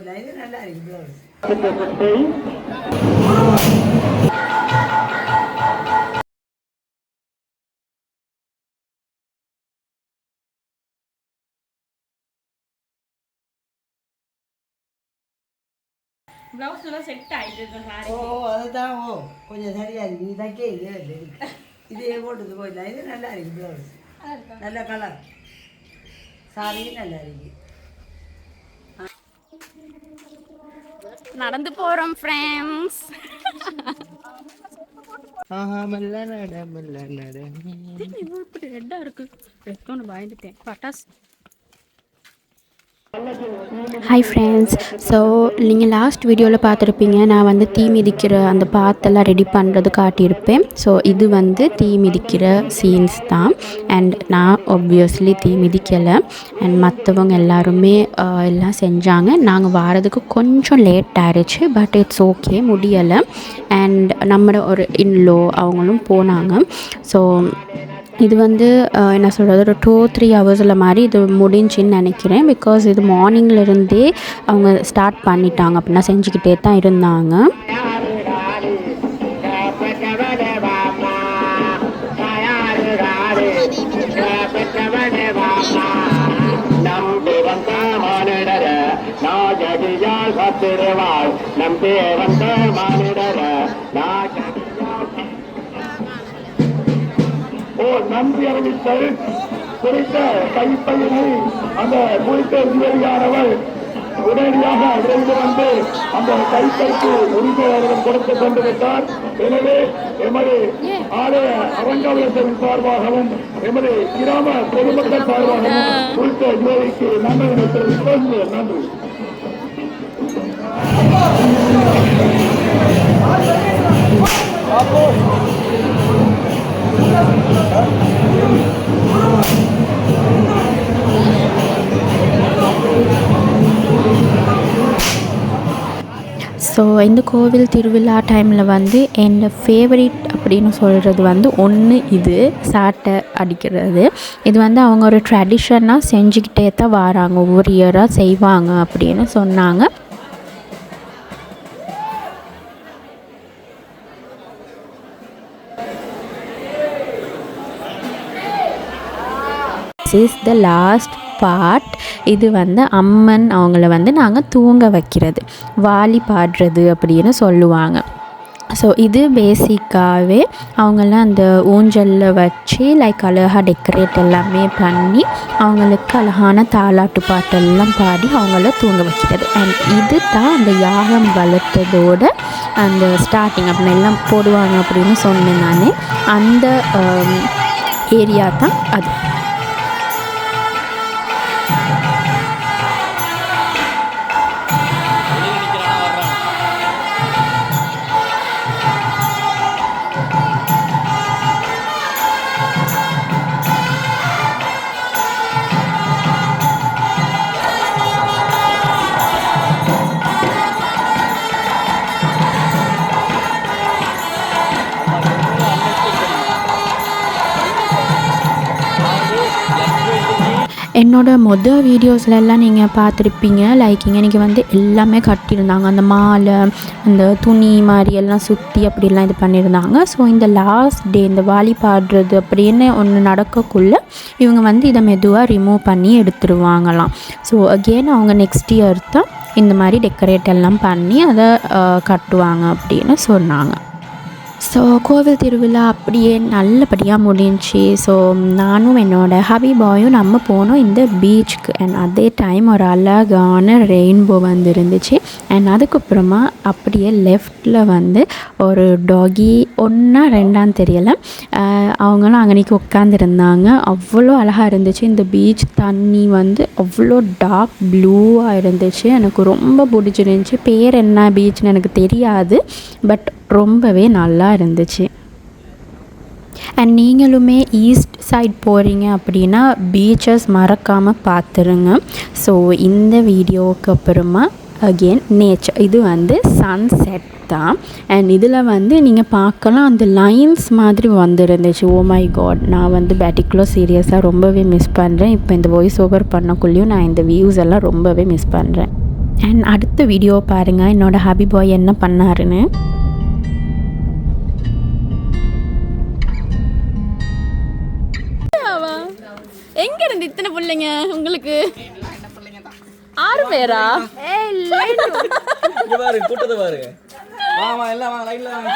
நல்லா இருக்கு. ப்ளவுஸ் எல்லாம் செட் ஆயிட்டு சாரி. ஓ அதுதான். ஓ கொஞ்சம் சரியா இருக்கு. நீ தைக்க இதே போட்டது போயிடலாம். இது நல்லா இருக்கு. ப்ளவுஸ் நல்ல கலர், சாரி நல்லா இருக்கு. நடந்து போறோம் ஃப்ரெண்ட்ஸ். மெல்ல நட மெல்ல நட. இப்படி ரெட்டா இருக்கு. ரெட்டோன்னு பயந்துட்டேன். பட்டாசு. Hi friends. ஸோ நீங்கள் லாஸ்ட் வீடியோவில் பார்த்துருப்பீங்க, நான் வந்து தீ மிதிக்கிற அந்த பாத்தெல்லாம் ரெடி பண்ணுறது காட்டியிருப்பேன். ஸோ இது வந்து தீ மிதிக்கிற சீன்ஸ் தான். அண்ட் நான் ஒப்வியஸ்லி தீ மிதிக்கலை. அண்ட் மற்றவங்க எல்லாருமே எல்லாம் செஞ்சாங்க. நாங்கள் வாரதுக்கு கொஞ்சம் லேட் ஆகிடுச்சு, பட் இட்ஸ் ஓகே, முடியலை. அண்ட் நம்மளோட ஒரு இன்லோ அவங்களும் போனாங்க. ஸோ இது வந்து என்ன சொல்கிறது, ஒரு 2-3 ஹவர்ஸில் மாதிரி இது முடிஞ்சின்னு நினைக்கிறேன். பிகாஸ் இது மார்னிங்லேருந்தே அவங்க ஸ்டார்ட் பண்ணிட்டாங்க, அப்படின்னா செஞ்சுக்கிட்டே தான் இருந்தாங்க. நன்றி அறிவித்தல் குறித்த கைப்பையினை அந்த குறித்த உதவியானவர் உடனடியாக விரைந்து வந்து அந்த கைப்பைக்கு உரிமையாளரிடம் கொடுத்துக் கொண்டு விட்டார். எனவே எமது ஆலய அரங்காவலத்தின் சார்பாகவும் எமது கிராம பொதுமக்கள் சார்பாகவும் குறித்த உதவிக்கு நன்றி தெரிவித்தோம். நன்றி. ஸோ இந்த கோவில் திருவிழா டைமில் வந்து என்னோடய ஃபேவரட் அப்படின்னு சொல்கிறது வந்து ஒன்று இது சாட்டை அடிக்கிறது. இது வந்து அவங்க ஒரு ட்ரெடிஷனாக செஞ்சுக்கிட்டே தான் வராங்க, ஒவ்வொரு இயராக செய்வாங்க அப்படின்னு சொன்னாங்க. Is the last part. இது வந்து அம்மன் அவங்கள வந்து நாங்கள் தூங்க வைக்கிறது, வாலி பாடுறது அப்படின்னு சொல்லுவாங்க. ஸோ இது பேசிக்காகவே அவங்களாம் அந்த ஊஞ்சலில் வச்சு லைக் அழகாக டெக்கரேட் எல்லாமே பண்ணி அவங்களுக்கு அழகான தாலாட்டு பாட்டெல்லாம் பாடி அவங்கள தூங்க வைக்கிறது. அண்ட் இது தான் அந்த யாகம் வளர்த்ததோட அந்த ஸ்டார்டிங் அப்படின்னு எல்லாம் போடுவாங்க அப்படின்னு சொன்னேன் நான். அந்த ஏரியா தான் அது. என்னோடய வீடியோஸ்லலாம் நீங்கள் பார்த்துருப்பீங்க, லைக் இன்றைக்கி வந்து எல்லாமே கட்டியிருந்தாங்க, அந்த மாலை அந்த துணி மாதிரி எல்லாம் சுற்றி அப்படிலாம் இது பண்ணியிருந்தாங்க. ஸோ இந்த லாஸ்ட் டே இந்த வாலி பாடுறது அப்படின்னு ஒன்று நடக்கக்குள்ளே இவங்க வந்து இதை மெதுவாக ரிமூவ் பண்ணி எடுத்துருவாங்களாம். ஸோ அகெயின் அவங்க நெக்ஸ்ட் இயர் தான் இந்த மாதிரி டெக்கரேட் எல்லாம் பண்ணி அதை கட்டுவாங்க அப்படின்னு சொன்னாங்க. ஸோ கோவில் திருவிழா அப்படியே நல்லபடியாக முடிஞ்சிச்சு. ஸோ நானும் என்னோடய ஹபி பாயும் நம்ம போனோம் இந்த பீச்சுக்கு. அண்ட் அதே டைம் ஒரு அழகான ரெயின்போ வந்துருந்துச்சு. அண்ட் அதுக்கப்புறமா அப்படியே லெஃப்டில் வந்து ஒரு டாகி, 1-2 தெரியலை, அவங்களும் அங்கனைக்கு உட்காந்துருந்தாங்க. அவ்வளோ அழகாக இருந்துச்சு. இந்த பீச் தண்ணி வந்து அவ்வளோ டார்க் ப்ளூவாக இருந்துச்சு. எனக்கு ரொம்ப பிடிச்சிருந்துச்சி. பேர் என்ன பீச்னு எனக்கு தெரியாது, பட் ரொம்பவே நல்லா இருந்துச்சு. அண்ட் நீங்களுமே ஈஸ்ட் சைட் போகிறீங்க அப்படின்னா பீச்சஸ் மறக்காமல் பார்த்துருங்க. ஸோ இந்த வீடியோவுக்கு அப்புறமா அகெயின் நேச்சர், இது வந்து சன்செட் தான். அண்ட் இதில் வந்து நீங்கள் பார்க்கலாம், அந்த லைன்ஸ் மாதிரி வந்துருந்துச்சு. ஓ மை காட், நான் வந்து பேட்டிக்குலோ சீரியஸாக ரொம்பவே மிஸ் பண்ணுறேன். இப்போ இந்த வாய்ஸ் ஓவர் பண்ணக்குள்ளேயும் நான் இந்த வியூஸ் எல்லாம் ரொம்பவே மிஸ் பண்ணுறேன். அண்ட் அடுத்த வீடியோ பாருங்கள் என்னோடய ஹாபி பாய் என்ன பண்ணாருன்னு. எங்க இருந்து இத்தனை பிள்ளைங்க உங்களுக்கு? 6 பேரா? கூட்டத்தை பாருங்க. வாமா எல்லாம் வாங்க லைன்ல வாங்க.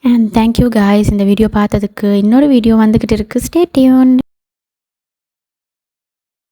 அண்ட் தேங்க்யூ காய்ஸ் இந்த வீடியோ பார்த்ததுக்கு. இன்னொரு வீடியோ வந்துக்கிட்டு இருக்குது. Stay tune.